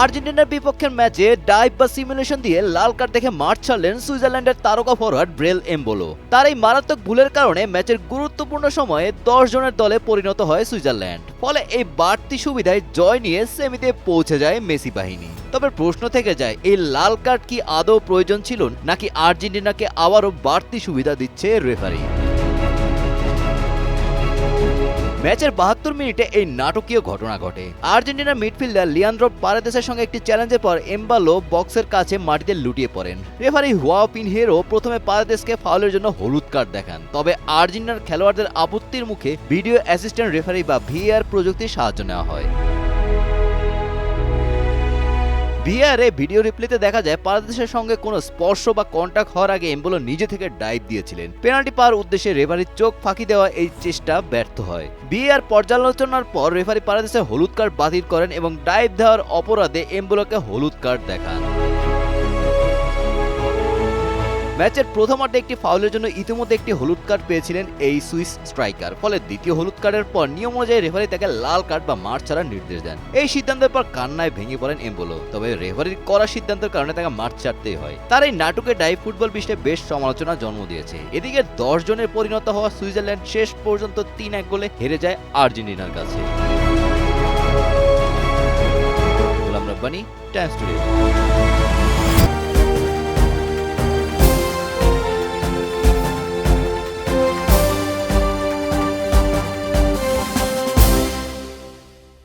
আর্জেন্টিনার বিপক্ষের ম্যাচে ডাইভ বা সিমুলেশন দিয়ে লাল কার্ড দেখে মাঠ ছাড়লেন সুইজারল্যান্ডের তারকা ফরোয়ার্ড ব্রেল এমবোলো। তার এই মারাত্মক ভুলের কারণে ম্যাচের গুরুত্বপূর্ণ সময়ে 10 জনের দলে পরিণত হয় সুইজারল্যান্ড। ফলে এই বাড়তি সুবিধায় জয় নিয়ে সেমিতে পৌঁছে যায় মেসি বাহিনী। তবে প্রশ্ন থেকে যায়, এই লাল কার্ড কি আদৌ প্রয়োজন ছিল, নাকি আর্জেন্টিনাকে আবারও বাড়তি সুবিধা দিচ্ছে রেফারি? ম্যাচের 72 মিনিটে এই নাটকীয় ঘটনা ঘটে। আর্জেন্টিনার মিডফিল্ডার লিয়ান্দ্রো পারেদেসের সঙ্গে একটি চ্যালেঞ্জের পর এমবালো বক্সের কাছে মাটিতে লুটিয়ে পড়েন। রেফারি হুয়াও পিনহেরো প্রথমে পারেদেসকে ফাউলের জন্য হলুদ কার্ড দেখান। তবে আর্জেন্টিনার খেলোয়াড়দের আপত্তির মুখে ভিডিও অ্যাসিস্ট্যান্ট রেফারি বা ভিএআর প্রযুক্তির সাহায্য নেওয়া হয়। ভিআরে ভিডিও রিপ্লেতে দেখা যায় পারেদেসের সঙ্গে কোনো স্পর্শ বা কন্টাক্ট হওয়ার আগে এমবোলো নিজে থেকে ডাইভ দিয়েছিলেন। পেনাল্টি পাওয়ার উদ্দেশ্যে রেফারির চোখ ফাঁকি দেওয়া এই চেষ্টা ব্যর্থ হয়। ভিআর পর্যালোচনার পর রেফারি পারেদেসের হলুদ কার্ড বাতিল করেন এবং ডাইভ দেওয়ার অপরাধে এমবোলোকে হলুদ কার্ড দেখান। ম্যাচের প্রথমার্ধে একটি ফাউলের জন্য ইতিমধ্যে একটি হলুদ কার্ড পেয়েছিলেন এই সুইস স্ট্রাইকার। ফলে দ্বিতীয় হলুদ কার্ডের পর নিয়ম অনুযায়ী রেফারি তাকে লাল কার্ড বা মাঠ ছাড়ার নির্দেশ দেন। এই সিদ্ধান্তের পর কান্নায় ভেঙে পড়েন এমবোলো। তবে রেফারির করা সিদ্ধান্তের কারণে তাকে মাঠ ছাড়তেই হয়। তার এই নাটকে ডাইভ ফুটবল বিশ্বে বেশ সমালোচনা জন্ম দিয়েছে। এদিকে 10 জনের পরিণত হওয়া সুইজারল্যান্ড শেষ পর্যন্ত 3-1 গোলে হেরে যায় আর্জেন্টিনার কাছে। Golam Rabbani, Times today.